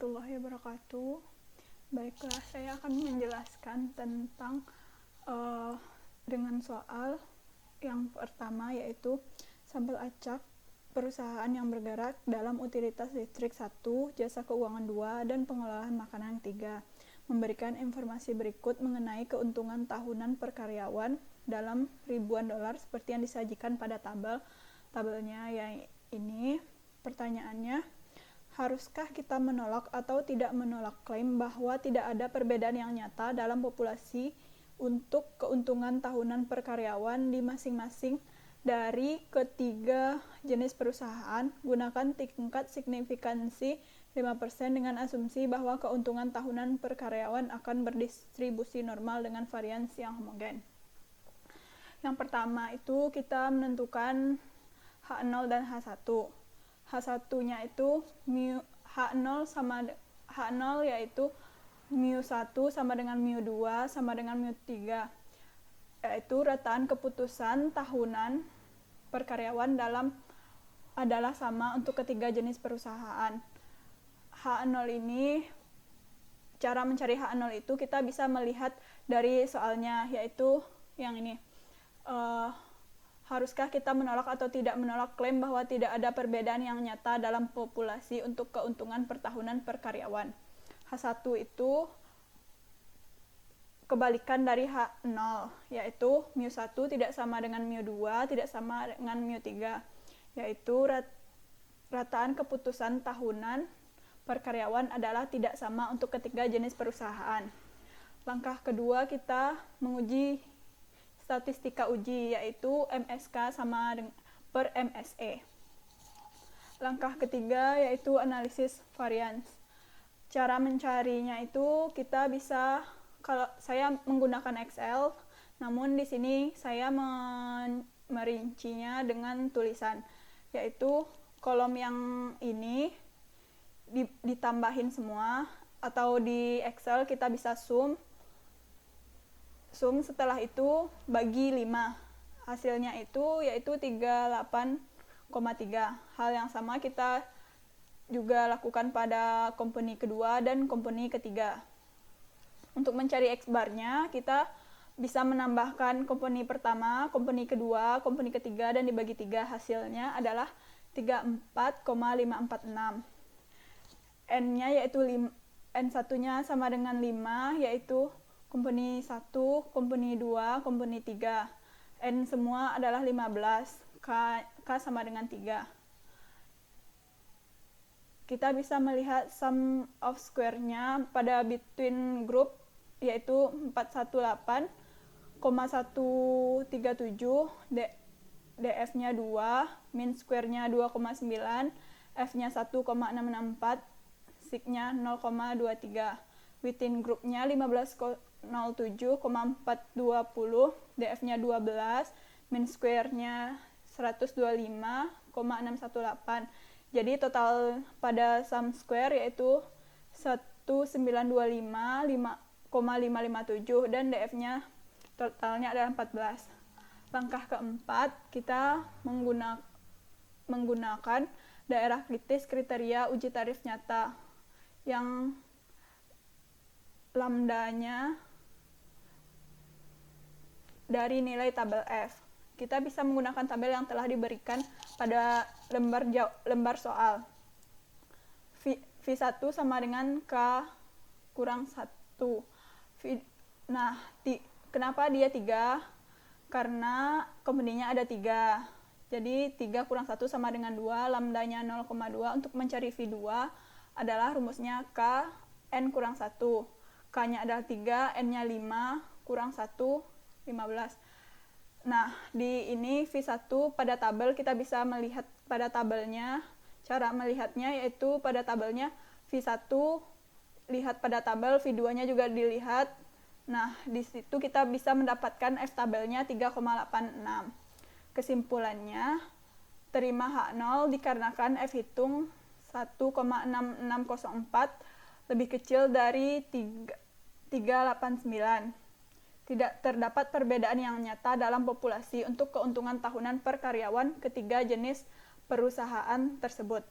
warahmatullahi wabarakatuh. Baiklah, saya akan menjelaskan tentang dengan soal yang pertama, yaitu sampel acak perusahaan yang bergerak dalam utilitas listrik 1, jasa keuangan 2, dan pengelolaan makanan 3. Memberikan informasi berikut mengenai keuntungan tahunan per karyawan dalam ribuan dolar seperti yang disajikan pada tabelnya yang ini. Pertanyaannya, haruskah kita menolak atau tidak menolak klaim bahwa tidak ada perbedaan yang nyata dalam populasi untuk keuntungan tahunan per karyawan di masing-masing dari ketiga jenis perusahaan? Gunakan tingkat signifikansi 5% dengan asumsi bahwa keuntungan tahunan per karyawan akan berdistribusi normal dengan variansi yang homogen. Yang pertama itu kita menentukan H0 dan H1. H1-nya itu H0 yaitu mu1 sama dengan mu2 sama dengan mu3, yaitu rataan keputusan tahunan per karyawan adalah sama untuk ketiga jenis perusahaan. H0 ini, cara mencari H0 itu kita bisa melihat dari soalnya, yaitu yang ini. Haruskah kita menolak atau tidak menolak klaim bahwa tidak ada perbedaan yang nyata dalam populasi untuk keuntungan per tahunan per karyawan? H1 itu kebalikan dari H0, yaitu mu1 tidak sama dengan mu2, tidak sama dengan mu3, yaitu rataan keputusan tahunan per karyawan adalah tidak sama untuk ketiga jenis perusahaan. Langkah kedua, kita menguji statistika uji, yaitu MSK sama per MSE. Langkah ketiga yaitu analisis varians. Cara mencarinya itu kita bisa, kalau saya menggunakan Excel, namun di sini saya merincinya dengan tulisan, yaitu kolom yang ini ditambahin semua, atau di Excel kita bisa sum, setelah itu bagi 5. Hasilnya itu yaitu 38,3. Hal yang sama kita juga lakukan pada company kedua dan company ketiga. Untuk mencari X-bar-nya, kita bisa menambahkan company pertama, company kedua, company ketiga, dan dibagi 3. Hasilnya adalah 34,546. N-nya yaitu N1-nya sama dengan 5, yaitu company 1, company 2, company 3. N semua adalah 15, K sama dengan 3. Kita bisa melihat sum of square-nya pada between group, yaitu 418,137, DF-nya 2, mean square-nya 2,9, F-nya 1,664, sig-nya 0,23. Within group-nya 15,07,420, DF-nya 12, mean square-nya 125,618. Jadi total pada sum square yaitu 1925,557 dan DF-nya totalnya adalah 14. Langkah keempat, kita menggunakan daerah kritis kriteria uji tarif nyata yang lambdanya dari nilai tabel F. Kita bisa menggunakan tabel yang telah diberikan pada lembar soal. V1 sama dengan K kurang 1. Nah, kenapa dia 3? Karena company-nya ada 3. Jadi 3 kurang 1 sama dengan 2, lambdanya 0,2. Untuk mencari V2 adalah rumusnya K N kurang 1. K-nya adalah 3, N-nya 5, kurang 1, 15. Nah, di ini V1 pada tabel kita bisa melihat pada tabelnya. Cara melihatnya yaitu pada tabelnya V1 lihat pada tabel, V2-nya juga dilihat. Nah, di situ kita bisa mendapatkan F tabelnya 3,86. Kesimpulannya, terima H0 dikarenakan F hitung 1,6604 lebih kecil dari 389. Tidak terdapat perbedaan yang nyata dalam populasi untuk keuntungan tahunan per karyawan ketiga jenis perusahaan tersebut.